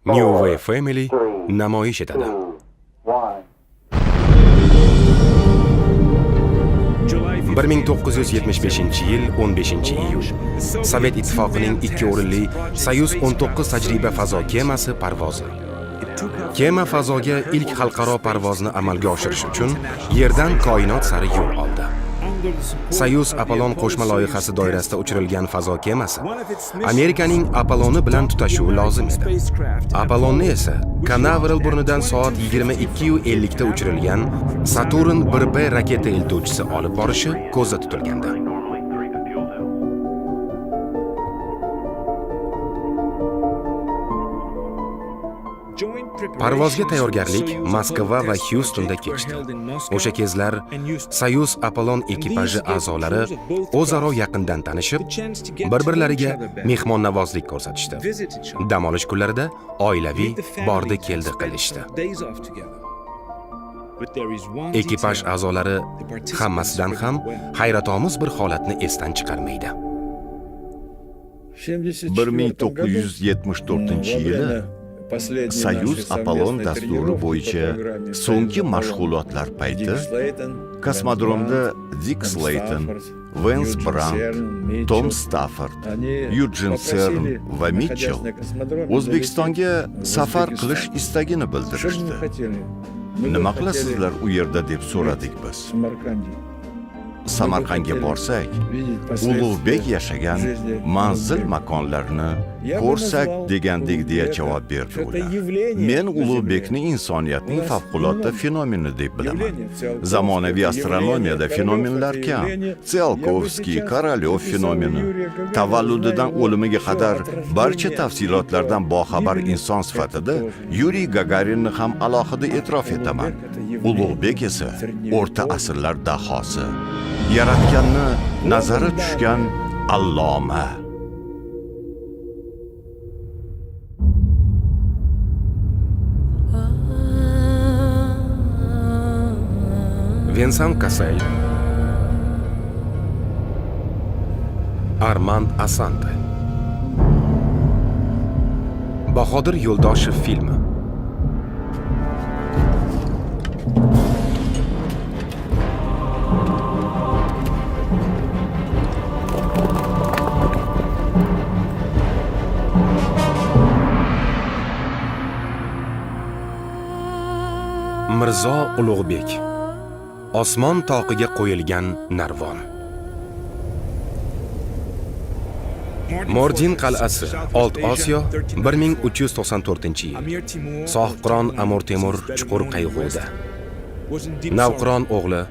New Way Family namoyish etadi. 1975-yil 15-iyul Sovet ittifoqining 2 o'rinli Soyuz 19 tajriba fazo kemasi parvozi. Kema fazoga ilk xalqaro parvozni amalga oshirish uchun Yerdan koinot sari yo'l oldi. Soyuz Apollon qo'shma loyihasi doirasida uchirilgan fazo kemasi Amerikaning Apolloni bilan tutashuvi lozim edi. Apollonni esa Canaveral burnidan soat 22:50 da uchirilgan Saturn 1B raketa eltuvchisi olib borishi ko'zda tutilgandi. Parvozga tayyorgarlik Moskva va Hyustonda kechdi. O'sha kezlar Soyuz Apollon ekipaji a'zolari o'zaro yaqindan tanishib, bir-birlariga mehmonnavozlik ko'rsatishdi. Dam olish kunlarida oilaviy bordi-keldi qilishdi. Ekipaj a'zolari hammasidan ham hayratomuz bir holatni esdan chiqarmaydi. 1974-yili Soyuz Apollon dasturi bo'yicha so'nggi mashg'ulotlar payti kosmodromda Dick Slayton, Vance Brown, Tom Stafford, Eugene Cernan va Mitchell O'zbekistonga safar qilish istagini bildirishdi. Nima qilasizlar u yerda deb so'radik biz. Samarqandga borsak, Ulug'bek yashagan manzil makonlarni ko'rsak degandek deya javob berdi ular. Men Ulug'bekni insoniyatning favqulodda fenomeni deb bilaman. Zamonaviy astronomiyada fenomenlar kam. Tsiolkovskiy, Korolyov fenomeni, tavalludidan o'limiga qadar barcha tafsilotlardan boxabar inson sifatida Yuriy Gagarinni ham alohida e'tirof etaman. Ulug'bek esa o'rta asrlar dahosi, yaratganni nazari tushgan alloma. Vincent Cassel, Armand Assante, Bahodir Yo'ldoshev filmi. Mirzo Ulug'bek, osmon toqiga qo'yilgan narvon. Mordin qal'asi, Old Osiyo, 1394-yil. Sohibqiron Amir Temur chuqur qayg'uda. Navqiron o'g'li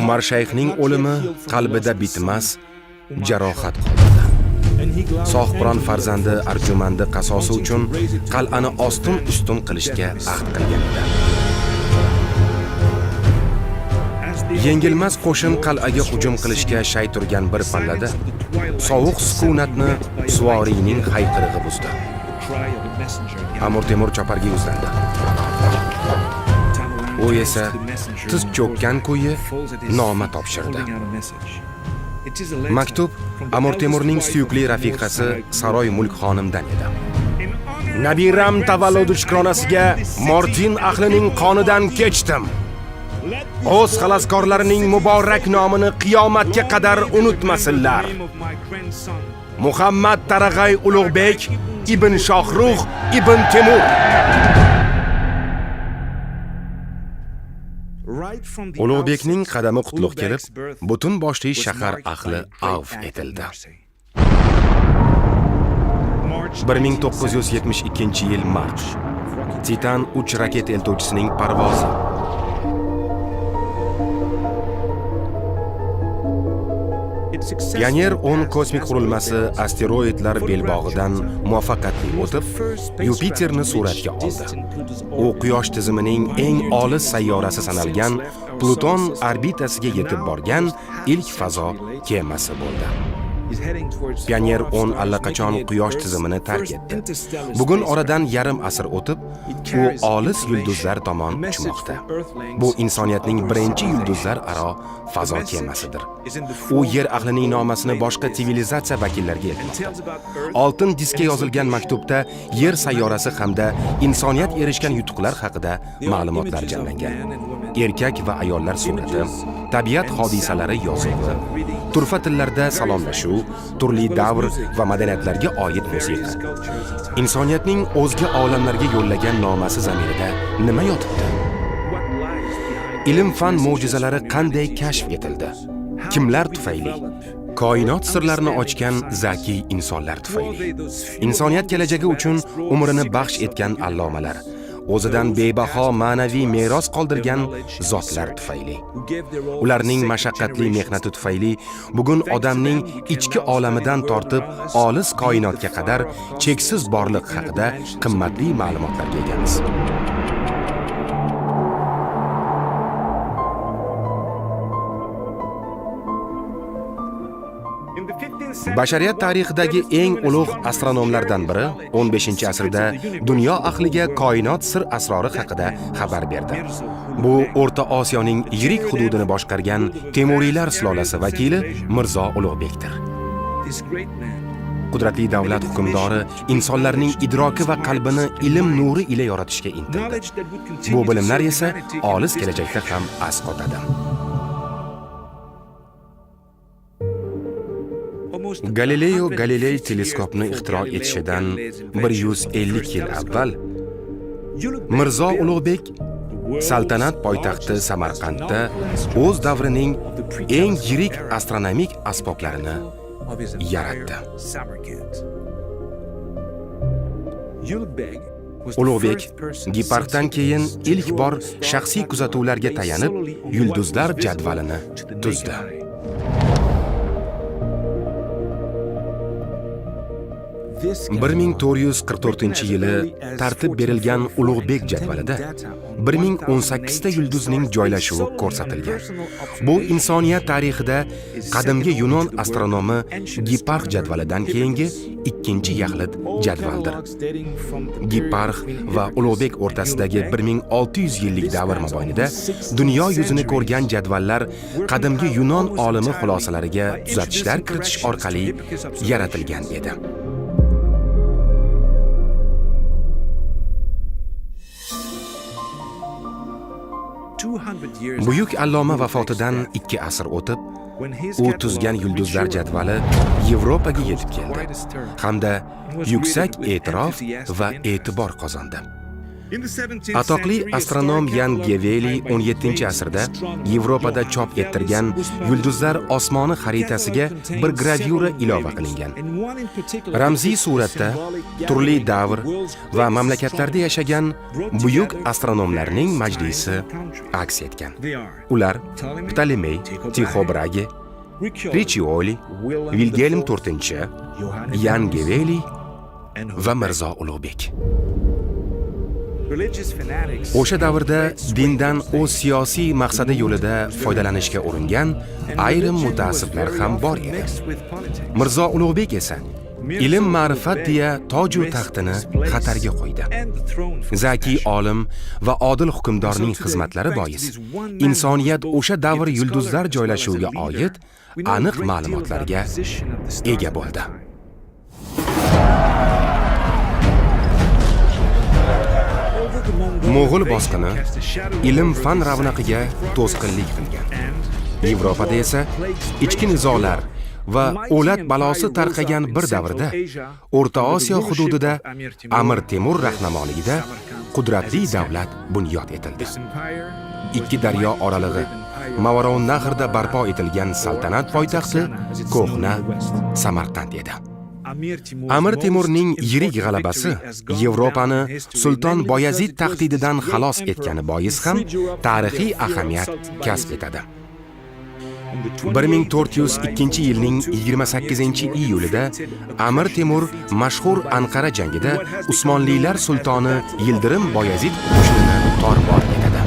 Umar Shayxning o'limi qalbida bitmas jarohat qoldirdi. Sohibqiron farzandi Arjumandi qasosi uchun qal'ani ostin-ustun qilishga ahd qilgan edi. Yengilmas qo'shin qal'aga hujum qilishga shay turgan bir pallada sovuq sukunatni suvoriyning hayqirig'i buzdi. Amir Temur choparga yuzlandi. U esa tiz cho'kkan ko'yi noma topshirdi. Maktub Amir Temurning suyukli rafiqasi Saroy Mulk xonimdan edi. Nabiram tavallud shukronasiga Mordin ahlining qonidan kechdim. O'z xaloskorlarining muborak nomini qiyomatga qadar unutmasinlar. Muhammad Tarag'ay Ulug'bek ibn Shohrux ibn Temur. Ulug'bekning qadami qutlug' kelib, butun boshli shahar ahli avf etildi. 1972-yil mart. Titan 3 raketa eltuvchisining parvozi. Pioner 10 kosmik qurilmasi asteroidlar belbog'idan muvaffaqiyatli o'tib, Yupiterni suratga oldi. U Quyosh tizimining eng olis sayyorasi sanalgan Pluton orbitasiga yetib borgan ilk fazo kemasi bo'ldi. Pioner 10 allaqachon quyosh tizimini tark etdi. Bugun oradan yarim asr o'tib, u olis yulduzlar tomon uchmoqda. Bu insoniyatning birinchi yulduzlar aro fazo kemasidir. U yer ahlining nomasini boshqa sivilizatsiya vakillariga eltmoqda. Oltin diskga yozilgan maktubda yer sayyorasi hamda insoniyat erishgan yutuqlar haqida ma'lumotlar jamlangan. Erkak va ayollar surati, tabiat hodisalari yozuvi, turfa tillarda salomlashuv, turli davr va madaniyatlarga oid musiqa. Insoniyatning o'zga olamlarga yo'llagan nomasi zamirida nima yotibdi? Ilm-fan mo'jizalari qanday kashf etildi? Kimlar tufayli? Koinot sirlarini ochgan zakiy insonlar tufayli. Insoniyat kelajagi uchun umrini baxsh etgan allomalar, o'zidan bebaho ma'naviy meros qoldirgan zotlar tufayli. Ularning mashaqqatli mehnati tufayli bugun odamning ichki olamidan tortib olis koinotga qadar cheksiz borliq haqida qimmatli ma'lumotlarga egamiz. Bashariyat tarixidagi eng ulug' astronomlardan biri 15-asrda dunyo ahliga koinot sir asrori haqida xabar berdi. Bu O'rta Osiyoning yirik hududini boshqargan Temuriylar sulolasi vakili Mirzo Ulug'bekdir. Qudratli davlat hukmdori insonlarning idroki va qalbini ilm nuri ila yoritishga intildi. Bu bilimlar esa olis kelajakda ham asqotadi. Galileo Galilei teleskopni ixtiro etishidan 150 yil avval Mirzo Ulug'bek saltanat poytaxti Samarqandda o'z davrining eng yirik astronomik asboblarini yaratdi. Ulug'bek Giparxdan keyin ilk bor shaxsiy kuzatuvlarga tayanib yulduzlar jadvalini tuzdi. 1444-yili tartib berilgan Ulug'bek jadvalida 1018 ta yulduzning joylashuvi ko'rsatilgan. Bu insoniyat tarixida qadimgi Yunon astronomi Giparx jadvalidan keyingi ikkinchi yaxlit jadvaldir. Giparx va Ulug'bek o'rtasidagi 1600 yillik davr mobaynida dunyo yuzini ko'rgan jadvallar qadimgi Yunon olimi xulosalariga tuzatishlar kiritish orqali yaratilgan edi. Buyuk alloma vafotidan 2 asr o'tib, u tuzgan yulduzlar jadvali Yevropaga yetib keldi hamda yuksak e'tirof va e'tibor qozondi. Atoqli astronom Jan Geveli 17-asrda Yevropada chop ettirgan yulduzlar osmoni xaritasiga bir gravyura ilova qilingan. Ramziy suratda turli davr va mamlakatlarda yashagan buyuk astronomlarning majlisi aks etgan. Ular Ptolemey, Tycho Brahe, Riccioli, Wilhelm IV, Jan Geveli va Mirzo Ulug'bek. O'sha davrda dindan o'z siyosiy maqsadi yo'lida foydalanishga uringan ayrim mutaassiblar ham bor edi. Mirzo Ulug'bek esa ilm ma'rifat deya toju taxtini xatarga qo'ydi. Zakiy olim va odil hukmdorning xizmatlari bois insoniyat o'sha davr yulduzlar joylashuviga oid aniq ma'lumotlarga ega bo'ldi. Mo'g'ul bosqini ilm-fan ravnaqiga to'sqinlik qilgan. Yevropada esa ichki nizolar va o'lat balosi tarqagan bir davrda O'rta Osiyo hududida Amir Temur rahnamoligida qudratli davlat bunyod etildi. Ikki daryo oralig'i Mavaron nahrida barpo etilgan saltanat poytaxti ko'hna Samarqand edi. Amir Temurning yirik g'alabasi Yevropani Sulton Boyazid tahdididan xalos etgani bois ham tarixiy ahamiyat kasb etadi. 1402-yilning 28-iyulida Amir Temur mashhur Anqara jangida Usmonlilar sultoni Yildirim Boyazid qo'shinini tor-mor etadi.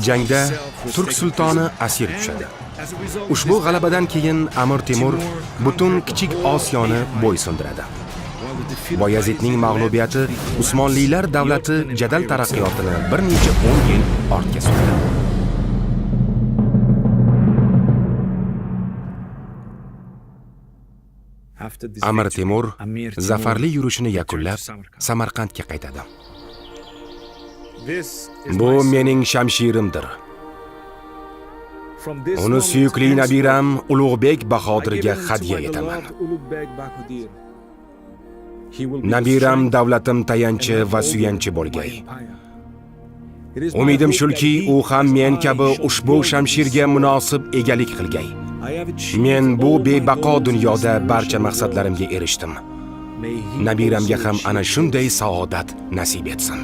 jangda turk sultoni asir tushadi. Ushbu g'alabadan keyin Amir Temur butun Kichik Osiyoni bo'ysundiradi. Boyazidning mag'lubiyati Usmonlilar davlati jadal taraqqiyotini bir necha 10 yil ortga suradi. Amir Temur zafarli yurishini yakunlab Samarqandga qaytadi. Bu mening shamshirimdir. Uni suyukli nabiram Ulug'bek Bahodirga hadya etaman. Nabiram davlatim tayanchi va suyanchi bo'lgay. Umidim shulki, u ham men kabi ushbu shamshirga munosib egalik qilgay. Men bu bebaqo dunyoda barcha maqsadlarimga erishdim. Nabiramga ham ana shunday saodat nasib etsin.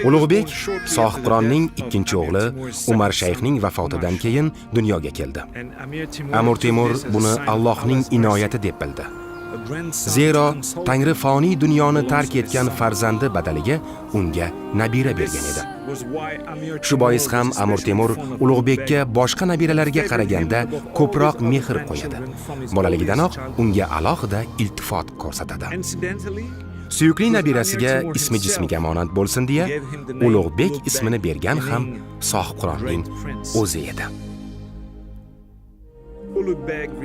Ulug'bek Sohibqironning ikkinchi o'g'li Umar shayxning vafotidan keyin dunyoga keldi. Amir Temur buni Allohning inoyati deb bildi. Zero Tangri foniy dunyoni tark etgan farzandi badaliga unga nabira bergan edi. Shu bois ham Amir Temur Ulug'bekka boshqa nabiralarga qaraganda ko'proq mehr qo'yadi. Bolaligidanoq unga alohida iltifot ko'rsatadi. Suyukli nabirasiga ismi jismiga monand bo'lsin deya Ulug'bek ismini bergan ham Sohibqironning o'zi edi.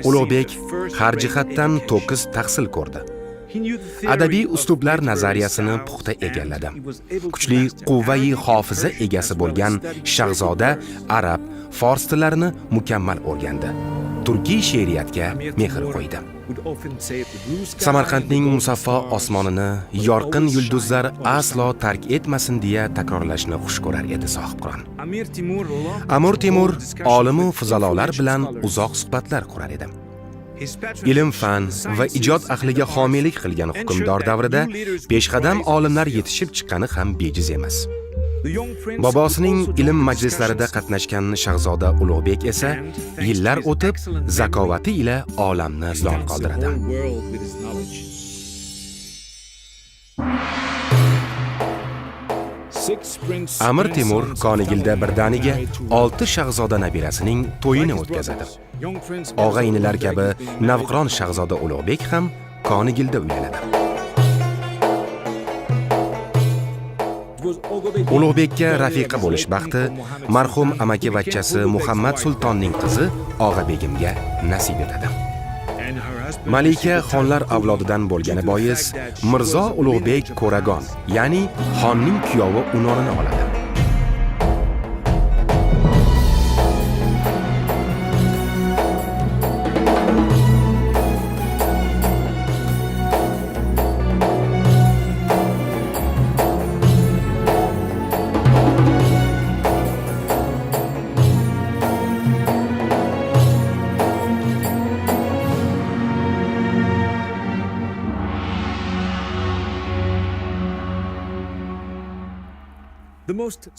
Ulug'bek har jihatdan to'kis tahsil ko'rdi. Adabiy uslublar nazariyasini puxta egalladi. Kuchli quvvai hofiza egasi bo'lgan shahzoda arab, fors tillarini mukammal o'rgandi. Turkiy she'riyatga mehr qo'ydi. Samarqandning musaffo osmonini yorqin yulduzlar aslo tark etmasin deya takrorlashni xush ko'rar edi Sohibqiron. Amir Temur olimu fuzalolar bilan uzoq suhbatlar qurar edi. Ilm, fan va ijod ahliga homiylik qilgan hukmdor davrida peshqadam olimlar yetishib chiqqani ham bejiz emas. Bobosining ilm majlislarida qatnashgan shahzoda Ulug'bek esa yillar o'tib zakovati ila olamni lol qoldiradi. Amir Temur Konigilda birdaniga 6 shahzoda nabirasining to'yini o'tkazadi. Og'a-inilar kabi navqiron shahzoda Ulug'bek ham Konigilda uylanadi. Ulug'bekka rafiqa bo'lish baxti marhum amakivachchasi Muhammad Sultonning qizi Og'abegimga nasib etadi. Malika xonlar avlodidan bo'lgani bois Mirzo Ulug'bek Ko'ragon, ya'ni xonning kuyovi unvonini oladi.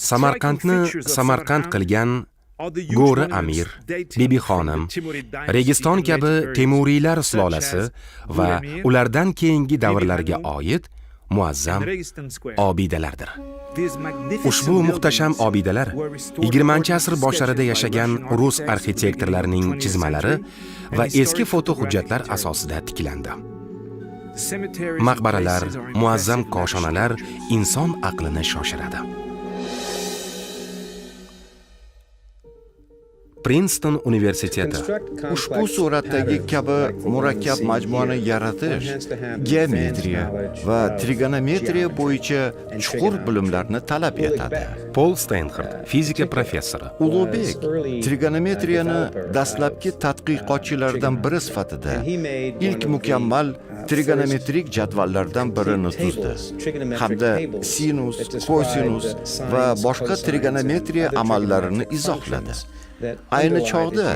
Samarqandni Samarqand qilgan Go'ri Amir, Bibi xonim, Registon kabi Temuriylar sulolasi va ulardan keyingi davrlarga oid muazzam obidalardir. Ushbu muhtasham obidalar 20-asr boshlarida yashagan rus arxitektorlarining chizmalari va eski foto hujjatlar asosida tiklandi. Maqbaralar, muazzam koshonalar inson aqlini shoshiradi. Princeton universiteti Ushbu suratdagi kabi murakkab majmuani yaratish, geometriya va trigonometriya bo'yicha chuqur bilimlarni talab etadi. Paul Stanford, fizika professori. Ulug'bek trigonometriyani dastlabki tadqiqotchilardan biri sifatida ilk mukammal trigonometrik jadvallardan birini tuzdi hamda sinus, kosinus va boshqa trigonometriya amallarini izohladi. Ayni chog'da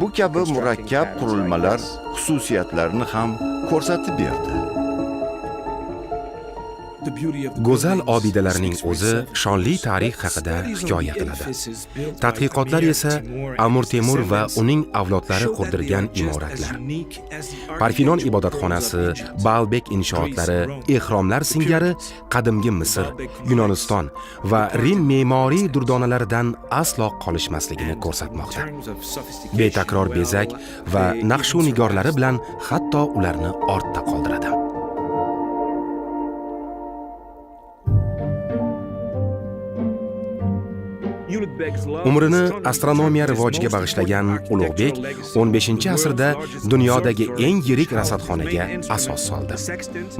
bu kabi murakkab qurilmalar xususiyatlarini ham ko'rsatib berdi. Go'zal obidalarning o'zi shonli tarix haqida hikoya qiladi. Tadqiqotlar esa Amir Temur va uning avlodlari qurdirgan imoratlar, Parfinon ibodatxonasi, Baalbek inshootlari, ehromlar singari qadimgi Misr, Yunoniston va Rim me'moriy durdonalaridan aslo qolishmasligini ko'rsatmoqda. Betakror bezak va naqshu nigorlari bilan hatto ularni ortda qoldiradi. Umrini astronomiya rivojiga bag'ishlagan Ulug'bek 15-asrda dunyodagi eng yirik rasadxonaga asos soldi.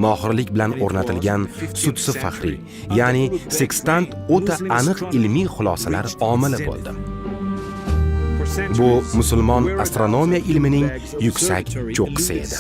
Mohirlik bilan o'rnatilgan sudsi faxriy, ya'ni sekstant o'ta aniq ilmiy xulosalar omili bo'ldi. Bu musulmon astronomiya ilmining yuksak cho'qqisi edi.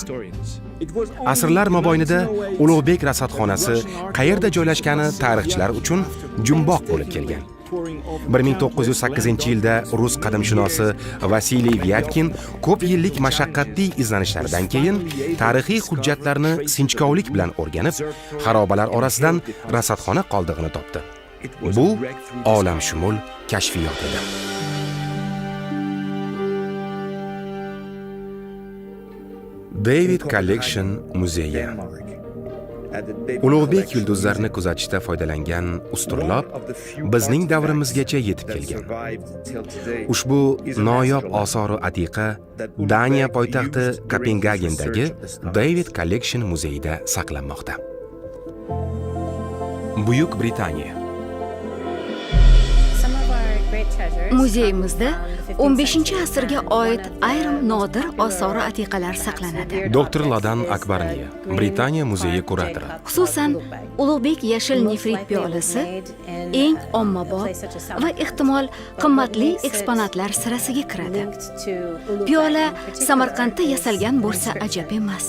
Asrlar mobaynida Ulug'bek rasadxonasi qayerda joylashgani tarixchilar uchun jumboq bo'lib kelgan. 1908-yilda rus qadimshunosi Vasiliy Vyatkin ko'p yillik mashaqqatli izlanishlardan keyin tarixiy hujjatlarni sinchkovlik bilan o'rganib, xarobalar orasidan rasadxona qoldig'ini topdi. Bu olamshumul kashfiyot edi. David Collection muzeyi. Ulug'bek yulduzlarini kuzatishda foydalangan ustunlob bizning davrimizgacha yetib kelgan. Ushbu noyob osori atiqa Daniya poytaxti Kopengagendagi David Collection muzeyida saqlanmoqda. Buyuk Britaniya. Muzeyimizda 15-asrga oid ayrim nodir osori atiqalar saqlanadi. Dr. Ladan Akbarniya, Britaniya muzeyi kuratori. Xususan, Ulug'bek yashil nefrit piyolasi eng ommabop va ehtimol qimmatli eksponatlar sirasiga kiradi. Piyola Samarqandda yasalgan bo'lsa ajab emas.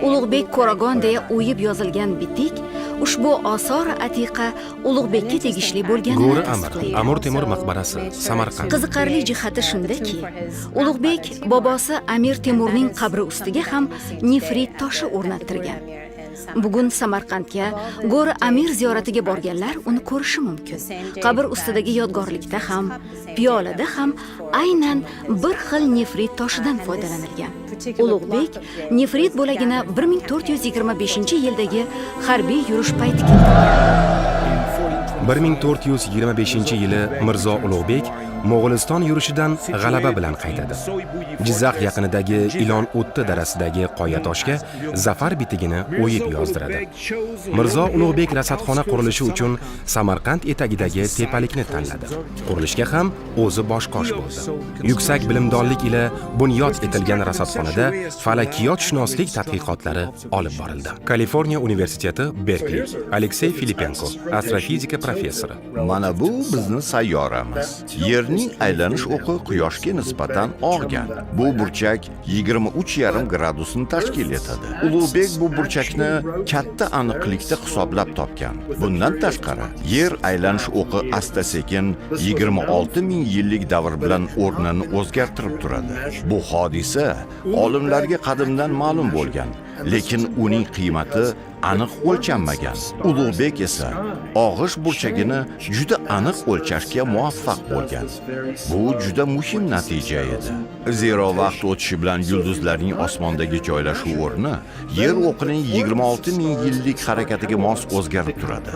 Ulug'bek Ko'ragon deya o'yib yozilgan bitik ushbu osori atiqa Ulug'bekka tegishli bo'lganini Go'ri tasdiqlaydi. Amir Temur maqbarasi, Samarqand. Qiziqarli jihati shundaki, Ulug'bek bobosi Amir Temurning qabri ustiga ham nefrit toshi o'rnattirgan. Bugun Samarqandga Go'ri Amir ziyoratiga borganlar uni ko'rishi mumkin. Qabr ustidagi yodgorlikda ham, piyolada ham aynan bir xil nefrit toshidan foydalanilgan. Ulug'bek nefrit bo'lagini 1425-yildagi harbiy yurish payti keltirgan. 1425-yili Mirzo Ulug'bek Mo'g'uliston yurishidan g'alaba bilan qaytadi. Jizzax yaqinidagi Ilon O'tti darasidagi qoya toshga zafar bitigini o'yib yozdiradi. Mirzo Ulug'bek rasadxona qurilishi uchun Samarqand etagidagi tepalikni tanladi. Qurilishga ham o'zi boshqosh bo'ldi. Yuksak bilimdonlik ila bunyod etilgan rasadxonada falakiyotshunoslik tadqiqotlari olib borildi. Kaliforniya universiteti Berkeley, Aleksey Filipenko, astrofizika professori. Mana bu bizning sayyoramiz. Yerning aylanish o'qi Quyoshga nisbatan og'gan. Bu burchak 23,5 gradusni tashkil etadi. Ulug'bek bu burchakni katta aniqlikda hisoblab topgan. Bundan tashqari, Yer aylanish o'qi asta-sekin 26 ming yillik davr bilan o'rnini o'zgartirib turadi. Bu hodisa olimlarga qadimdan ma'lum bo'lgan, lekin uning qiymati aniq o'lchanmagan. Ulug'bek esa og'ish burchagini juda aniq o'lchashga muvaffaq bo'lgan. Bu juda muhim natija edi. Zero vaqt o'tishi bilan yulduzlarning osmondagi joylashuv o'rni Yer o'qining 26 ming yillik harakatiga mos o'zgarib turadi.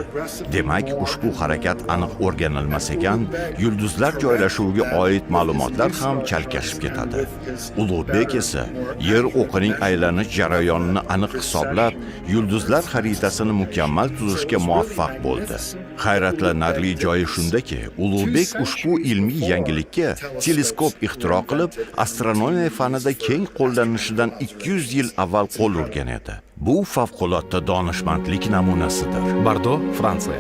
Demak, ushbu harakat aniq o'rganilmas ekan, yulduzlar joylashuviga oid ma'lumotlar ham chalkashib ketadi. Ulug'bek esa Yer o'qining aylanish jarayonini aniq hisoblab, yulduzlar xaritasini mukammal tuzishga muvaffaq bo'ldi. Hayratlanarli joyi shundaki, Ulug'bek ushbu ilmiy yangilikka teleskop ixtiro qilib, astronomiya fanida keng qo'llanishidan 200 yil avval qo'l urgan edi. Bu favqulodda donishmandlik namunasidir. Bordo, Fransiya.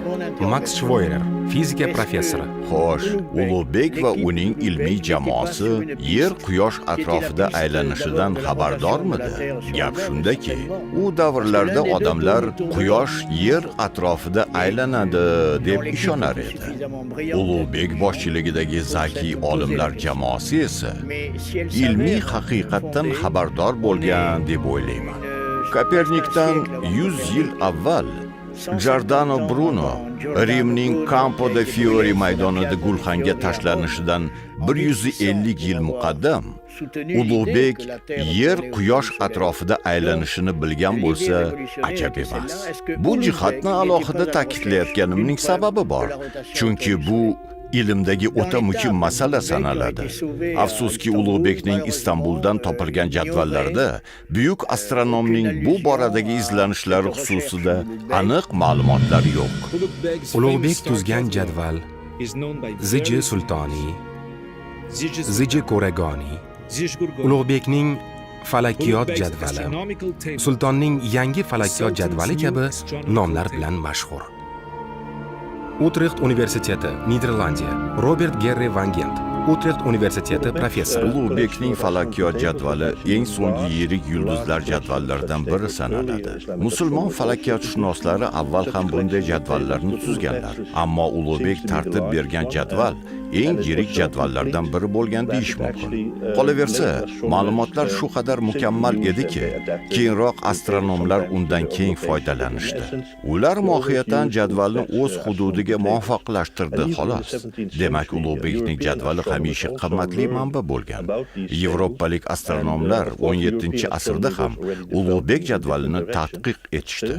Max Schwoyer, fizika professori. Xo'sh, Ulug'bek va uning ilmiy jamoasi Yer Quyosh atrofida aylanishidan xabardormidi? Gap shundaki, u davrlarda odamlar Quyosh Yer atrofida aylanadi deb ishonar edi. Ulug'bek boshchiligidagi zakiy olimlar jamoasi esa ilmiy haqiqatdan xabardor bo'lgan deb o'ylayman. Kopernikdan 100 yil avval Giordano Bruno Rimning Campo de Fiori maydonida gulxanga tashlanishidan 150 yil muqaddam Ulug'bek yer quyosh atrofida aylanishini bilgan bo'lsa, ajab emas. Bu jihatni alohida ta'kidlayotganimning sababi bor. Chunki bu ilmdagi o'ta muhim masala sanaladi. Afsuski, Ulug'bekning Istanbuldan topilgan jadvallarda buyuk astronomning bu boradagi izlanishlari xususida aniq ma'lumotlar yo'q. Ulug'bek tuzgan jadval Ziji Sultoniy, Ziji Ko'ragoniy, Ulug'bekning falakiyot jadvali, Sultonning yangi falakiyot jadvali kabi nomlar bilan mashhur. Utrecht universiteti, Niderlandiya, Robert Gerry van Gent, Utrecht universiteti professori. Ulug'bekning falakiyot jadvali eng so'nggi yirik yulduzlar jadvallaridan biri sanaladi. Musulmon falakiyotshunoslari avval ham bunday jadvallarni tuzganlar, ammo Ulug'bek tartib bergan jadval eng yirik jadvallardan biri bo'lgan deyish mumkin. Qolaversa, ma'lumotlar shu qadar mukammal ediki, keyinroq astronomlar undan keng foydalanishdi. Ular mohiyatan jadvalni o'z hududiga muvofiqlashtirdi xolos. Demak, Ulug'bekning jadvali hamisha qimmatli manba bo'lgan. Yevropalik astronomlar 17-asrda ham Ulug'bek jadvalini tadqiq etishdi.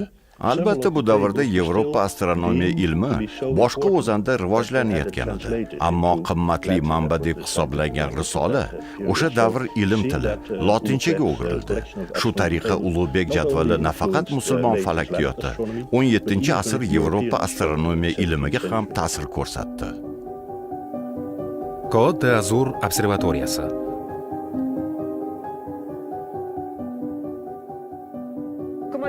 Albatta, bu davrda Yevropa astronomiya ilmi boshqa o'zanda rivojlanayotgan edi. Ammo qimmatli manba deb hisoblangan risola o'sha davr ilm tili lotinchaga o'girildi. Shu tariqa Ulug'bek jadvali nafaqat musulmon falakiyoti, 17-asr Yevropa astronomiya ilmiga ham ta'sir ko'rsatdi. Côte d'Azur observatoriyasi.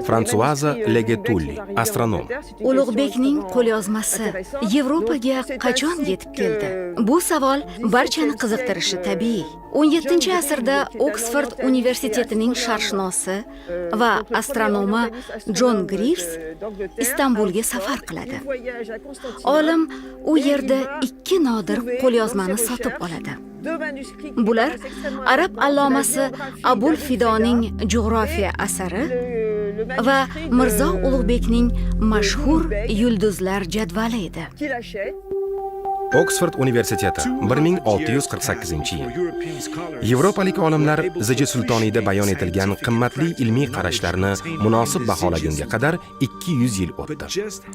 Fransuaza Legetulli, astronom. Ulug'bekning qo'lyozmasi Yevropaga qachon yetib keldi? Bu savol barchani qiziqtirishi tabiiy. 17-asrda Oksford universitetining sharqshunosi va astronomi John Greaves Istanbulga safar qiladi. Olim u yerda 2 nodir qo'lyozmani sotib oladi. Bular arab allomasi Abul Fidoning Jug'rofiya asari va Mirzo Ulug'bekning mashhur yulduzlar jadvali edi. Oksford universiteti 1648-yil. Yevropalik olimlar Ziji Sultoniyda bayon etilgan qimmatli ilmiy qarashlarni munosib baholagunga qadar 200 yil o'tdi.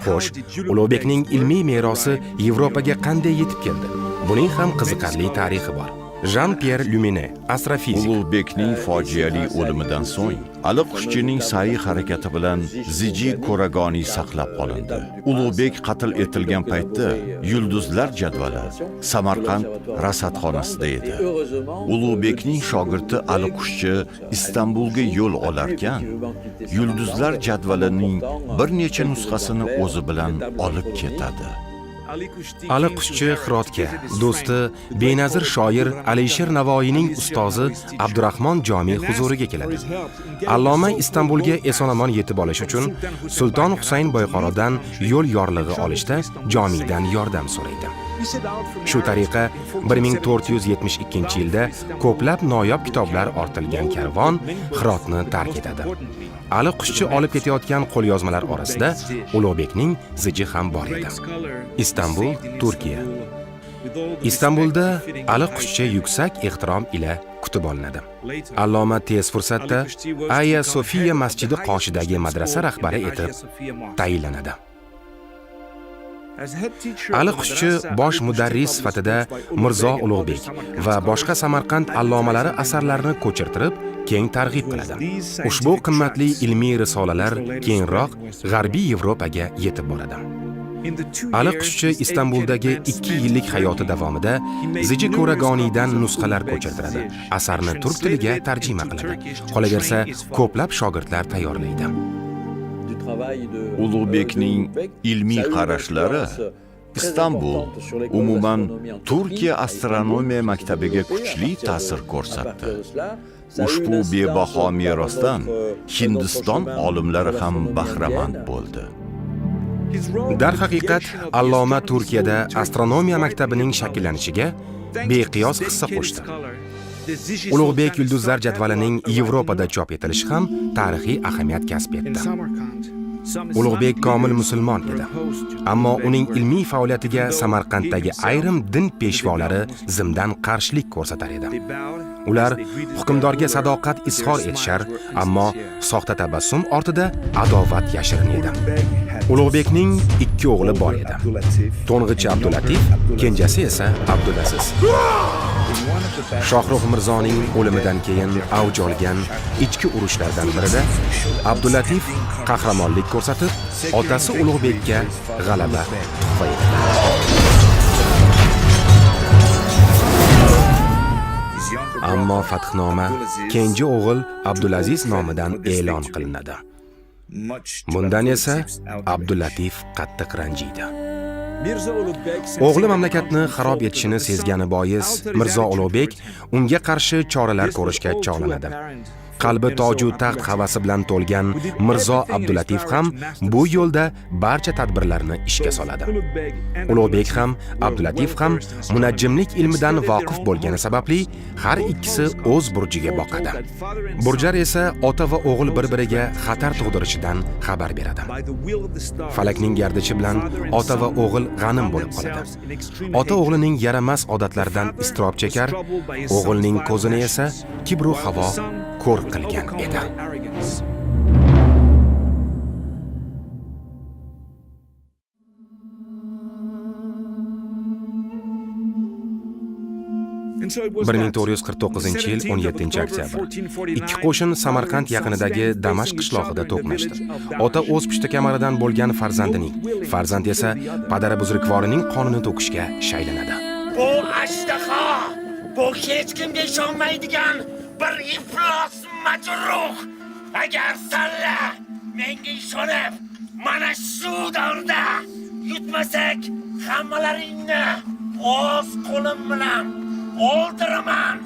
Xo'sh, Ulug'bekning ilmiy merosi Yevropaga qanday yetib keldi? Buning ham qiziqarli tarixi bor. Jean-Pierre Luminet, astrofizik. Ulug'bekning fojiali o'limidan so'ng aliqushchining sa'yi harakati bilan Ziji Ko'ragoniy saqlab qolindi. Ulug'bek qatl etilgan paytda yulduzlar jadvali Samarqand rasadxonasida edi. Ulug'bekning shogirdi aliqushchi Istanbulga yo'l olarkan, yulduzlar jadvalining bir necha nusxasini o'zi bilan olib ketadi. Aliqushchi Hirotga do'sti benazir shoir Alisher Navoiyning ustozi Abdurahmon Jomiy huzuriga keladi. Alloma Istanbulga eson-omon yetib olish uchun Sulton Husayn Boyqorodan yo'l yorlig'i olishda Jomiydan yordam so'raydi. Shu tariqa 1472-yilda ko'plab noyob kitoblar ortilgan karvon Hirotni tark etadi. Aliqushchi olib ketayotgan qo'lyozmalar orasida Ulug'bekning Ziji ham bor edi. Istanbul, Turkiya. Istanbulda Aliqushchi yuksak ehtirom ila kutib olinadi. Alloma tez fursatda Aya Sofiya masjidi qoshidagi madrasa rahbari etib tayinlanadi. Aliqushchi bosh mudarris sifatida Mirzo Ulug'bek va boshqa Samarqand allomalari asarlarini ko'chirtirib, keng targ'ib qiladi. Ushbu qimmatli ilmiy risolalar keyinroq G'arbiy Yevropaga yetib boradi. Aliqushchi Istanbuldagi 2 yillik hayoti davomida Ziji Ko'ragoniydan nusxalar ko'chirtiradi. Asarni turk tiliga tarjima qiladi. Qolaversa, ko'plab shogirdlar tayyorlaydi. Ulug'bekning ilmiy qarashlari Istanbul, umuman Turkiya astronomiya maktabiga kuchli ta'sir ko'rsatdi. Ushbu bebaho merosdan Hindiston olimlari ham bahramand bo'ldi. Darhaqiqat, alloma Turkiyada astronomiya maktabining shakllanishiga beqiyos hissa qo'shdi. Ulug'bek yulduzlar jadvalining Yevropada chop etilishi ham tarixiy ahamiyat kasb etdi. Ulug'bek komil musulmon edi. Ammo uning ilmiy faoliyatiga Samarqanddagi ayrim din peshvolari zimdan qarshilik ko'rsatar edi. Ular hukmdorga sadoqat izhor etishar, ammo soxta tabassum ortida adovat yashirin edi. Ulug'bekning 2 o'g'li bor edi. To'ng'ichi Abdulatif, kenjasi esa Abdulaziz. Shohrux Mirzoning o'limidan keyin avj olgan ichki urushlardan birida Abdulatif qahramonlik ko'rsatib, otasi Ulug'bekka g'alaba tuhfa etdi. Ammo fathnoma kenja o'g'il Abdulaziz nomidan e'lon qilinadi. Bundan esa Abdulatif qattiq ranjiydi. O'g'li mamlakatni xarob etishini sezgani bois Mirzo Ulug'bek unga qarshi choralar ko'rishga chog'lanadi. Qalbi toju taxt havasi bilan to'lgan Mirzo Abdulatif ham bu yo'lda barcha tadbirlarni ishga soladi. Ulug'bek ham, Abdulatif ham munajjimlik ilmidan voqif bo'lgani sababli har ikkisi o'z burjiga boqadi. Burjar esa ota va o'g'il bir-biriga xatar tug'dirishidan xabar beradi. Falakning gardishi bilan ota va o'g'il g'anim bo'lib qoladi. Ota o'g'lining yaramas odatlaridan iztirob chekar, o'g'ilning ko'zini esa kibru havo ko'r qilgan edi. Bir 1449-yil 17-oktyabr. Ikki qo'shin Samarqand yaqinidagi Damashq qishlog'ida to'qnashdi. Ota o'z pushti kamaridan bo'lgan farzandining, farzand esa padari buzrukvorining qonini to'kishga shaylanadi. Bu ashtaha, bu hech kimga ishonmaydigan bir iflos majruh. Agar salla menga ishonib, mana shu davrda yutmasak, hammalaringni o'z qo'lim bilan o'ldiraman.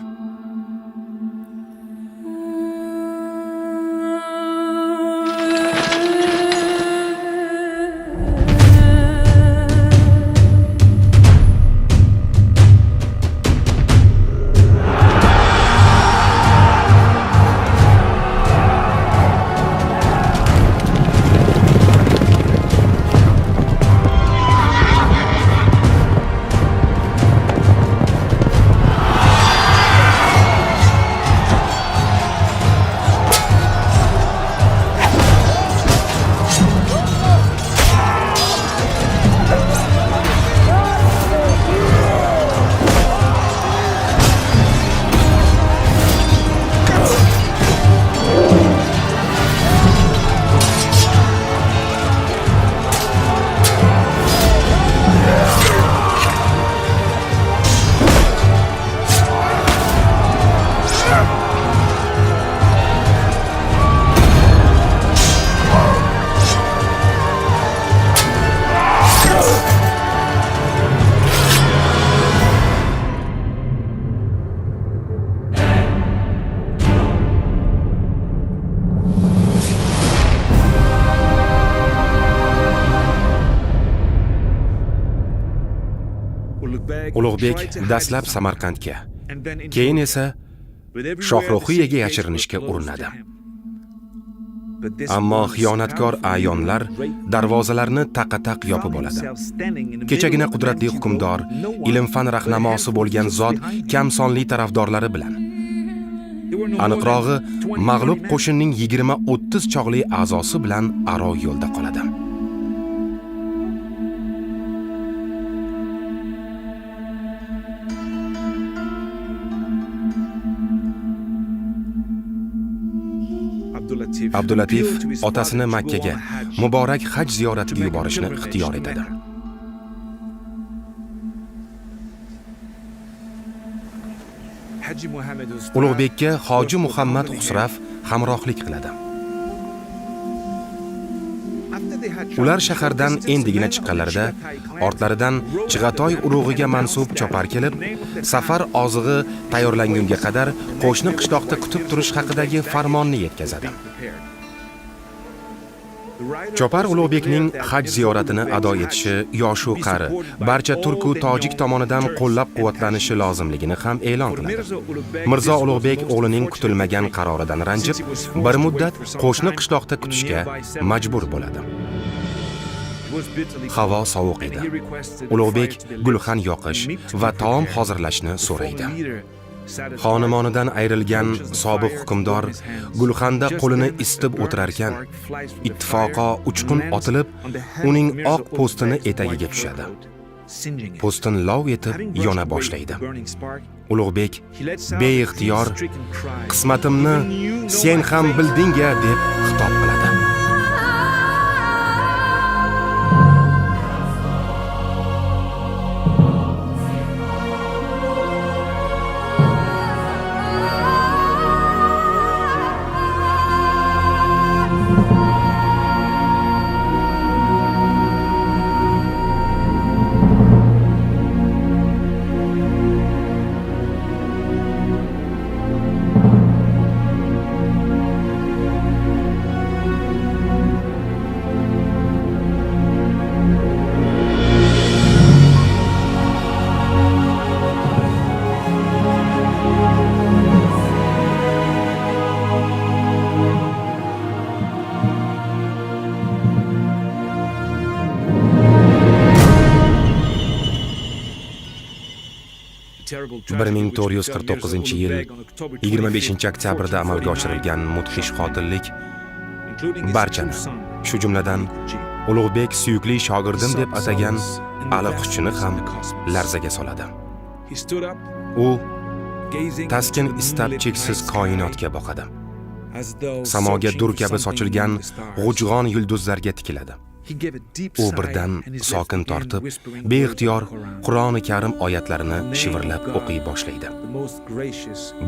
Ulug'bek dastlab Samarqandga, keyin esa Shohruxiyaga yashirinishga urinadi. Ammo xiyonatkor ayonlar darvozalarni taqa-taq yopib oladi. Kechagina qudratli hukmdor, ilm-fan rahnamosi bo'lgan zot kam sonli tarafdorlari bilan, aniqrog'i mag'lub qo'shinning 20-30 chog'li a'zosi bilan aro yo'lda qoladi. Abdulatif otasini Makkaga muborak haj ziyoratiga yuborishni ixtiyor etadi. Ulug'bekka Hoji Muhammad Xusraf hamrohlik qiladi. Ular shahardan endigina chiqqanlarida ortlaridan Chig'atoy urug'iga mansub chopar kelib, safar ozig'i tayyorlangunga qadar qo'shni qishloqda kutib turish haqidagi farmonni yetkazadi. Chopar Ulug'bekning haj ziyoratini ado etishi yoshu qari barcha turku tojik tomonidan qo'llab-quvvatlanishi lozimligini ham e'lon qiladi. Mirzo Ulug'bek o'g'lining kutilmagan qaroridan ranjib, bir muddat qo'shni qishloqda kutishga majbur bo'ladi. Havo sovuq edi. Ulug'bek gulxan yoqish va taom hozirlashni so'raydi. Xonimonidan ayrilgan sobiq hukmdor gulxanda qo'lini isitib o'tirarkan, ittifoqo uchqun otilib, uning oq po'stini etagiga tushadi. Po'stin lov etib yona boshlaydi. Ulug'bek beixtiyor qismatimni sen ham bilding-a deb xitob qiladi. Bir 1449-yil 25-oktyabrda amalga oshirilgan mudhish qotillik barchani, shu jumladan Ulug'bek suyukli shogirdim deb atagan Ali Quchini ham larzaga soladi. U taskin istab cheksiz koinotga boqadi. Samoga dur kabi sochilgan g'ujg'on yulduzlarga tikiladi. U birdan sokin tortib, beixtiyor Qur'oni Karim oyatlarini shivirlab o'qiy boshlaydi.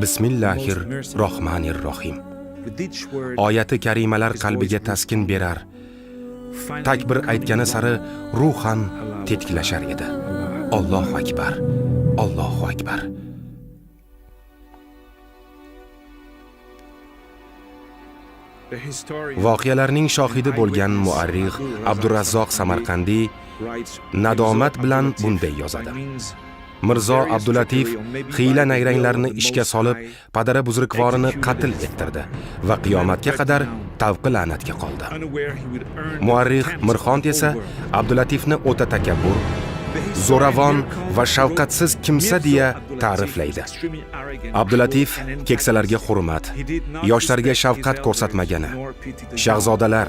Bismillahir-rohmanir-rohim. Oyati karimalar qalbiga taskin berar. Takbir aytgani sari ruhan tetklashar edi. Allohu akbar. Allohu akbar. Voqealarning shohidi bo'lgan muarrix Abdurazzoq Samarqandiy nadomat bilan bunday yozadi. Mirzo Abdulatif hiyla nayranglarni ishga solib, padara buzrukvorini qatl ettirdi va qiyomatga qadar tavqi la'natga qoldi. Muarrix Mirxon esa Abdulatifni o'ta takabbur, zo'ravon va shafqatsiz kimsa deya ta'riflaydi. Abdulatif keksalarga hurmat, yoshlarga shafqat ko'rsatmagani, shahzodalar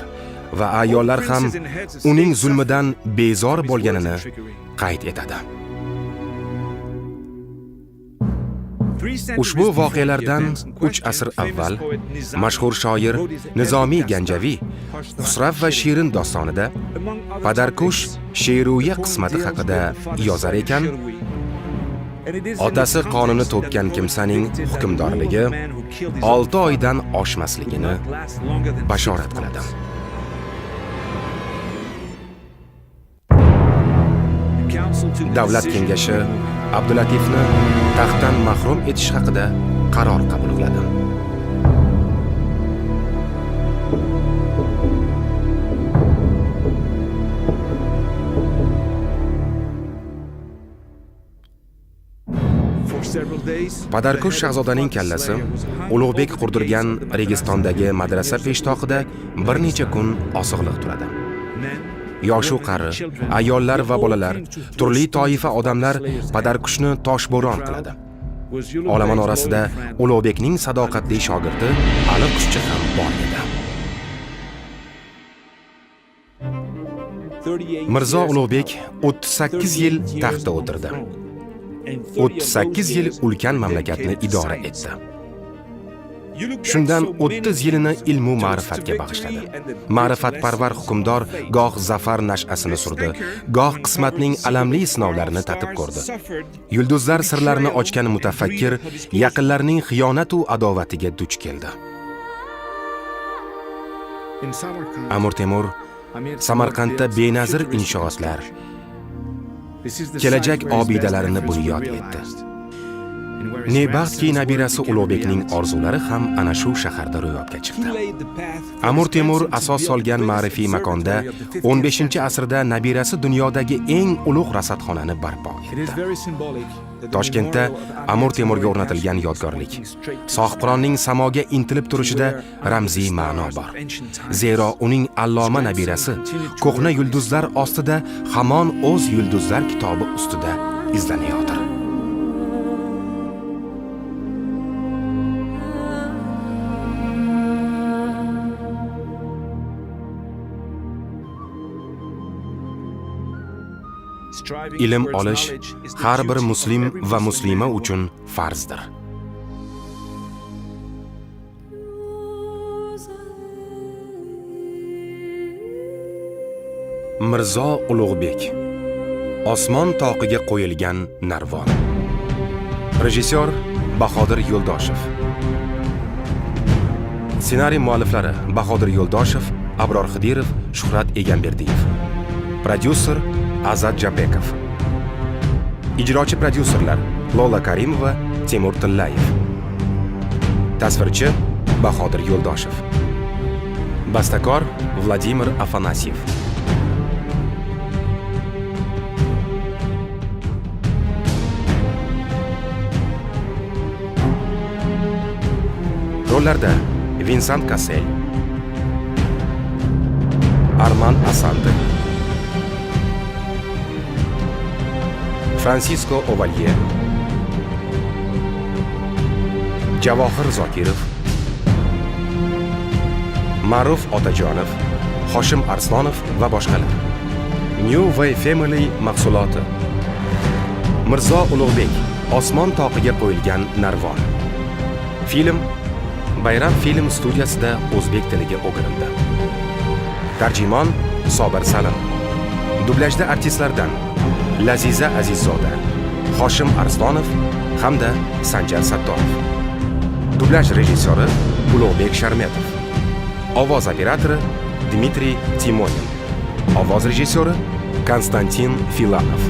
va ayollar ham uning zulmidan bezor bo'lganini qayd etadi. Ushbu voqealardan 3 asr avval mashhur shoir Nizomiy Ganjaviy Xusrav va Shirin dostonida Padarkush she'ruya qismati haqida yozar ekan, otasi qonini to'kkan kimsaning hukmdorligi 6 oydan oshmasligini bashorat qiladi. Davlat kengashi Abdulatifni taxtdan mahrum etish haqida qaror qabul qiladi. Padarkush shahzodaning kallasi Ulug'bek qurdirgan Registondagi madrasa peshtoqida bir necha kun osig'liq turadi. Yoshu qari, ayollar va bolalar, turli toifa odamlar Padarkushni toshbo'ron qiladi. Olomon orasida Ulug'bekning sadoqatli shogirdi Ali Quchchi ham bor edi. Mirzo Ulug'bek 38 yil taxtda o'tirdi. 38 yil ulkan mamlakatni idora etdi. Shundan 30 yilini ilmu ma'rifatga bag'ishladi. Ma'rifatparvar hukmdor goh zafar nash'asini surdi, goh qismatning alamli sinovlarini tatib ko'rdi. Yulduzlar sirlarini ochgan mutafakkir yaqinlarning xiyonat va adovatiga duch keldi. Amir Temur Samarqandda benazir inshootlar, kelajak obidalarini bunyod etdi. Nebaxtki nabirasi Ulug'bekning orzulari ham ana shu shaharda ro'yobga chiqdi. Amir Temur asos solgan ma'rifiy makonda 15-asrda nabirasi dunyodagi eng ulug' rasadxonani barpo etdi. Toshkentda Amir Temurga o'rnatilgan yodgorlik Sohibqironning samoga intilib turishida ramziy ma'no bor. Zero uning alloma nabirasi ko'hna yulduzlar ostida hamon o'z yulduzlar kitobi ustida izlanayotir. Ilm olish har bir muslim va muslima uchun farzdir. Mirzo Ulug'bek. Osmon toqiga qo'yilgan narvon. Rejissyor Bahodir Yo'ldoshev. Ssenariy mualliflari Bahodir Yo'ldoshev, Abror Xidirov, Shuhrat Egamberdiyev. Prodyuser Azat Jabekov. Ijrochi prodyuserlar Lola Karimova, Temur Tillayev. Tasvirchi Bahodir Yo'ldoshev. Bastakor Vladimir Afanasyev. Rollarda Vincent Cassel, Armand Asante, Francisco Ovalye, Javohir Zokirov, Ma'ruf Otajonov, Hoshim Arslonov va boshqalar. New Way Family mahsuloti. Mirzo Ulug'bek. Osmon toqiga qo'yilgan narvon. Film Bayram film studiyasida o'zbek tiliga o'girildi. Tarjimon Sobir Salim. Dublajda artistlardan Laziza Azizzoda, Hoshim Arslonov hamda Sanjar Sattorov. Dublaj rejissyori Ulug'bek Sharmetov. Ovoz operatori Dmitriy Timonin. Ovoz rejissyori Konstantin Filanov.